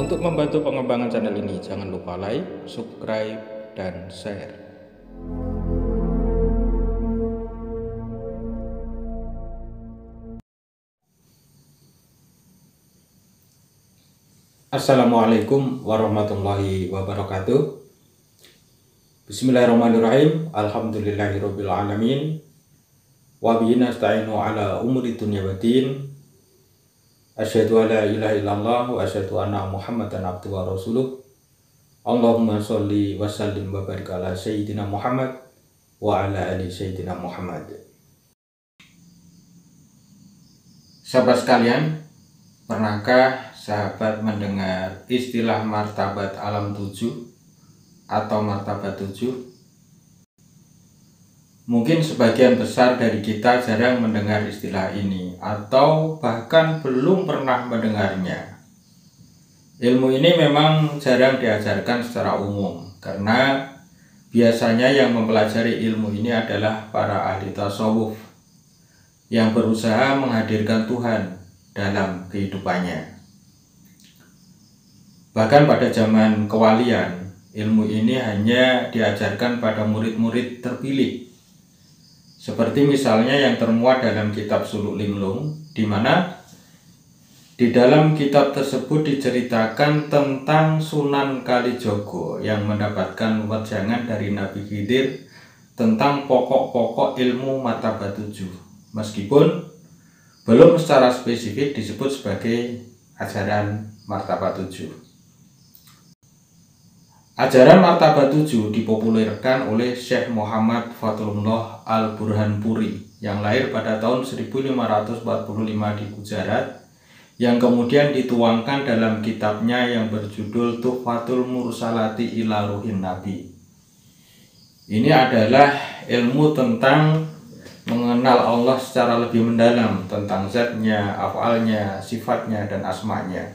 Untuk membantu pengembangan channel ini, jangan lupa like, subscribe, dan share. Assalamualaikum warahmatullahi wabarakatuh. Bismillahirrahmanirrahim. Alhamdulillahirabbil alamin. Wa bihi nasta'inu ala umuri dunya waddin. Asyhadu an la ilaha illallah wa asyhadu anna Muhammadan abduhu wa rasuluh. Allahumma sholli wa sallim wa barik ala sayyidina Muhammad wa ala ali sayyidina Muhammad. Sahabat sekalian, pernahkah sahabat mendengar istilah martabat alam 7 atau martabat 7? Mungkin sebagian besar dari kita jarang mendengar istilah ini atau bahkan belum pernah mendengarnya. Ilmu ini memang jarang diajarkan secara umum karena biasanya yang mempelajari ilmu ini adalah para ahli tasawuf yang berusaha menghadirkan Tuhan dalam kehidupannya. Bahkan pada zaman kewalian, ilmu ini hanya diajarkan pada murid-murid terpilih. Seperti misalnya yang termuat dalam kitab Suluk Linglung, di mana di dalam kitab tersebut diceritakan tentang Sunan Kalijogo yang mendapatkan wejangan dari Nabi Khidir tentang pokok-pokok ilmu martabat 7, meskipun belum secara spesifik disebut sebagai ajaran martabat 7. Ajaran martabat 7 dipopulerkan oleh Syekh Muhammad Fathrullah Al-Burhanpuri yang lahir pada tahun 1545 di Gujarat, yang kemudian dituangkan dalam kitabnya yang berjudul Tuhfatul Mursalati ila Ruhin Nabi. Ini adalah ilmu tentang mengenal Allah secara lebih mendalam, tentang zatnya, afalnya, sifatnya, dan asmanya.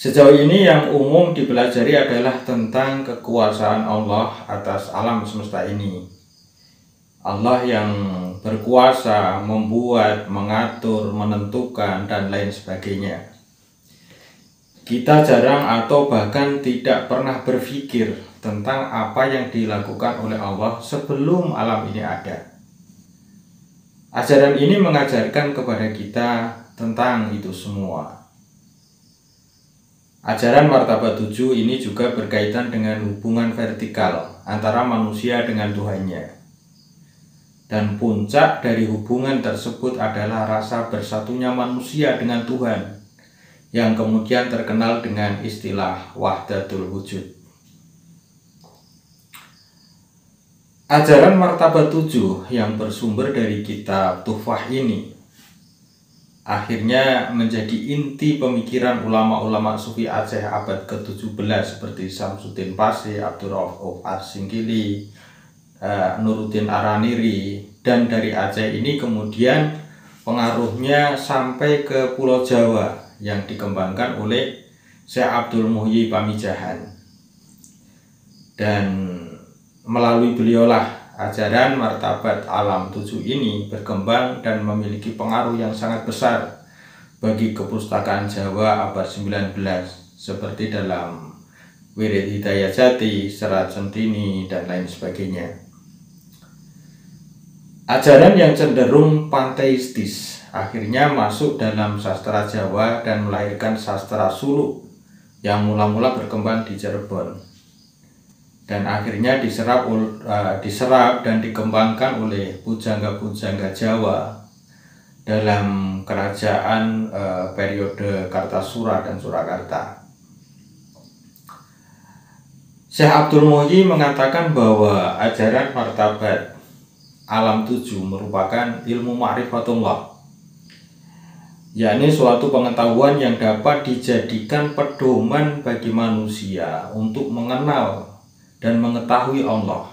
Sejauh ini yang umum dipelajari adalah tentang kekuasaan Allah atas alam semesta ini. Allah yang berkuasa membuat, mengatur, menentukan, dan lain sebagainya. Kita jarang atau bahkan tidak pernah berpikir tentang apa yang dilakukan oleh Allah sebelum alam ini ada. Ajaran ini mengajarkan kepada kita tentang itu semua. Ajaran martabat 7 ini juga berkaitan dengan hubungan vertikal antara manusia dengan Tuhannya. Dan puncak dari hubungan tersebut adalah rasa bersatunya manusia dengan Tuhan, yang kemudian terkenal dengan istilah wahdatul wujud. Ajaran martabat 7 yang bersumber dari kitab Tuhfah ini akhirnya menjadi inti pemikiran ulama-ulama Sufi Aceh abad ke-17 seperti Samsuddin Paseh, Abdurrauf Arsingkili, Nuruddin Araniri, dan dari Aceh ini kemudian pengaruhnya sampai ke Pulau Jawa yang dikembangkan oleh Syekh Abdul Muhyi Pamijahan. Dan melalui beliaulah ajaran martabat alam 7 ini berkembang dan memiliki pengaruh yang sangat besar bagi kepustakaan Jawa abad 19 seperti dalam Wirid Hidayah Jati, Serat Sentini, dan lain sebagainya. Ajaran yang cenderung panteistis akhirnya masuk dalam sastra Jawa dan melahirkan sastra suluk yang mula-mula berkembang di Cirebon. Dan akhirnya diserap dan dikembangkan oleh pujangga-pujangga Jawa dalam kerajaan periode Kartasura dan Surakarta. Syekh Abdul Muhyi mengatakan bahwa ajaran martabat alam 7 merupakan ilmu ma'rifatullah, yakni suatu pengetahuan yang dapat dijadikan pedoman bagi manusia untuk mengenal dan mengetahui Allah,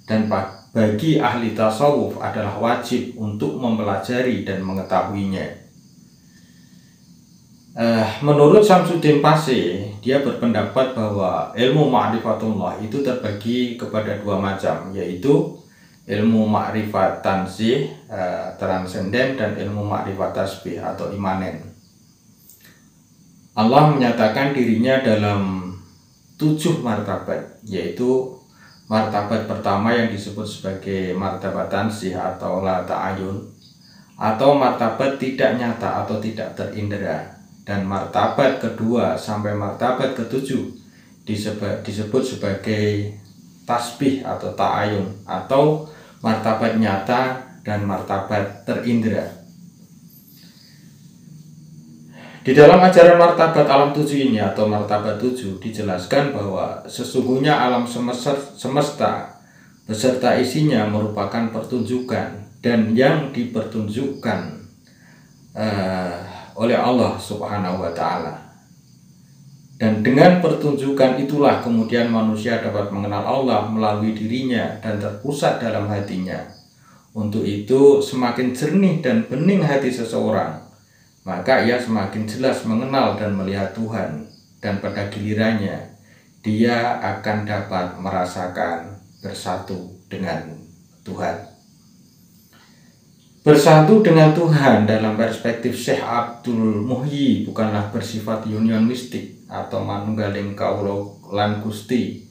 dan bagi ahli tasawuf adalah wajib untuk mempelajari dan mengetahuinya. Menurut Samsuddin Paseh, dia berpendapat bahwa ilmu ma'rifatullah itu terbagi kepada dua macam, yaitu ilmu ma'rifat tansih, transenden, dan ilmu ma'rifat tasbih atau imanen. Allah menyatakan dirinya dalam 7 martabat, yaitu martabat pertama yang disebut sebagai martabat tansih atau la ta'ayun, atau martabat tidak nyata atau tidak terindera, dan martabat kedua sampai martabat ketujuh disebut sebagai tasbih atau ta'ayun, atau martabat nyata dan martabat terindera. Di dalam ajaran martabat alam 7 ini atau martabat 7 dijelaskan bahwa sesungguhnya alam semesta beserta isinya merupakan pertunjukan, dan yang dipertunjukkan oleh Allah Subhanahu wa Ta'ala. Dan dengan pertunjukan itulah kemudian manusia dapat mengenal Allah melalui dirinya dan terpusat dalam hatinya. Untuk itu, semakin jernih dan bening hati seseorang, maka ia semakin jelas mengenal dan melihat Tuhan, dan pada gilirannya dia akan dapat merasakan bersatu dengan Tuhan. Bersatu dengan Tuhan dalam perspektif Syekh Abdul Muhyi bukanlah bersifat union mistik atau manunggaling kaulo lan Gusti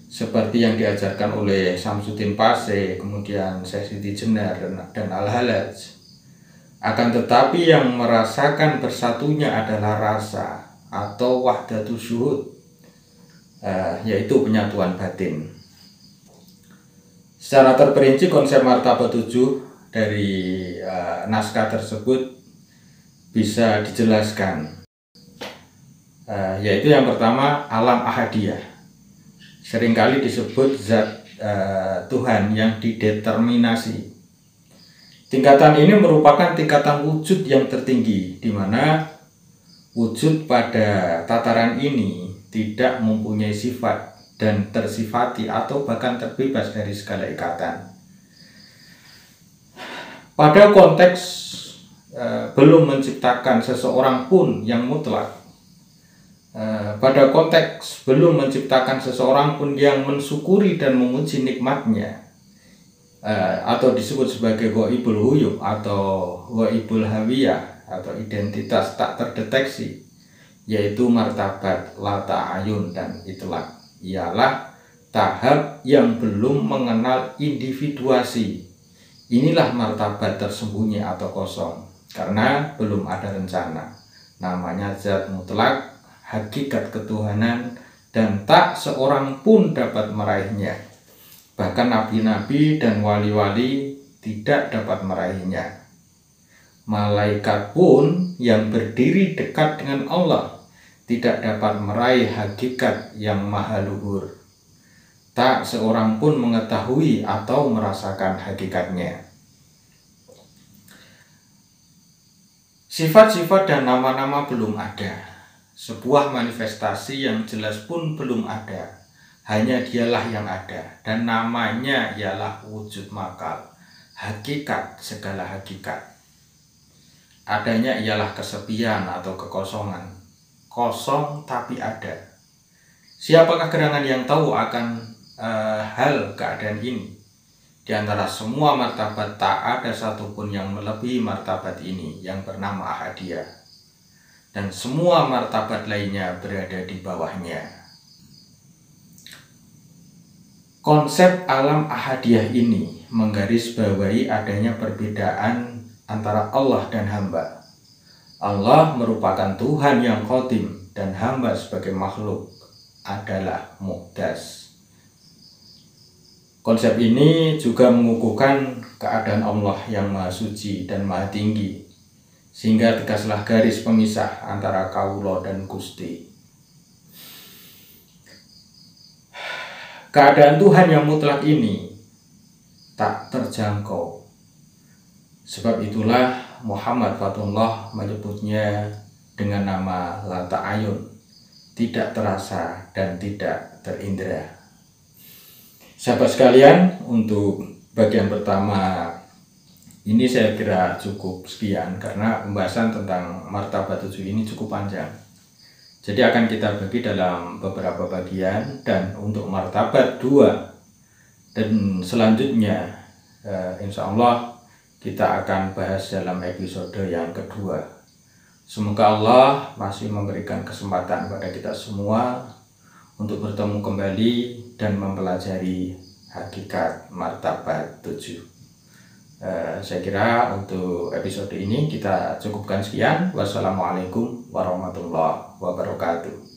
seperti yang diajarkan oleh Samsudin Pashe, kemudian Syekh Siti Jenar dan Al-Halaj. Akan tetapi yang merasakan bersatunya adalah rasa atau wahdatus syuhud, yaitu penyatuan batin. Secara terperinci konsep martabat 7 dari naskah tersebut bisa dijelaskan, yaitu yang pertama alam ahadiyah, seringkali disebut zat Tuhan yang dideterminasi. Tingkatan ini merupakan tingkatan wujud yang tertinggi, di mana wujud pada tataran ini tidak mempunyai sifat dan tersifati atau bahkan terbebas dari segala ikatan. Pada konteks belum menciptakan seseorang pun yang mutlak, pada konteks belum menciptakan seseorang pun yang mensyukuri dan memuji nikmatnya, atau disebut sebagai ghaibul huyub atau ghaibul hawiyah atau identitas tak terdeteksi, yaitu martabat la ta'ayun dan itlaq, ialah tahap yang belum mengenal individuasi. Inilah martabat tersembunyi atau kosong, karena belum ada rencana. Namanya zat mutlak, hakikat ketuhanan, dan tak seorang pun dapat meraihnya. Bahkan nabi-nabi dan wali-wali tidak dapat meraihnya. Malaikat pun yang berdiri dekat dengan Allah tidak dapat meraih hakikat yang maha luhur. Tak seorang pun mengetahui atau merasakan hakikatnya. Sifat-sifat dan nama-nama belum ada. Sebuah manifestasi yang jelas pun belum ada. Hanya dialah yang ada, dan namanya ialah wujud makal, hakikat segala hakikat. Adanya ialah kesepian atau kekosongan, kosong tapi ada. Siapakah gerangan yang tahu akan hal keadaan ini? Di antara semua martabat tak ada satupun yang melebihi martabat ini yang bernama ahadiyah, dan semua martabat lainnya berada di bawahnya. Konsep alam ahadiyah ini menggarisbawahi adanya perbedaan antara Allah dan hamba. Allah merupakan Tuhan yang qadim, dan hamba sebagai makhluk adalah muhdas. Konsep ini juga mengukuhkan keadaan Allah yang maha suci dan maha tinggi, sehingga tegaslah garis pemisah antara kaulo dan Gusti. Keadaan Tuhan yang mutlak ini tak terjangkau. Sebab itulah Muhammad Fatullah menyebutnya dengan nama la ta'ayun, tidak terasa dan tidak terindera. Sahabat sekalian, untuk bagian pertama ini saya kira cukup sekian, karena pembahasan tentang martabat 7 ini cukup panjang. Jadi akan kita bagi dalam beberapa bagian, dan untuk martabat 2 dan selanjutnya insya Allah kita akan bahas dalam episode yang kedua. Semoga Allah masih memberikan kesempatan pada kita semua untuk bertemu kembali dan mempelajari hakikat martabat 7. Saya kira untuk episode ini kita cukupkan sekian. Wassalamualaikum warahmatullahi wabarakatuh.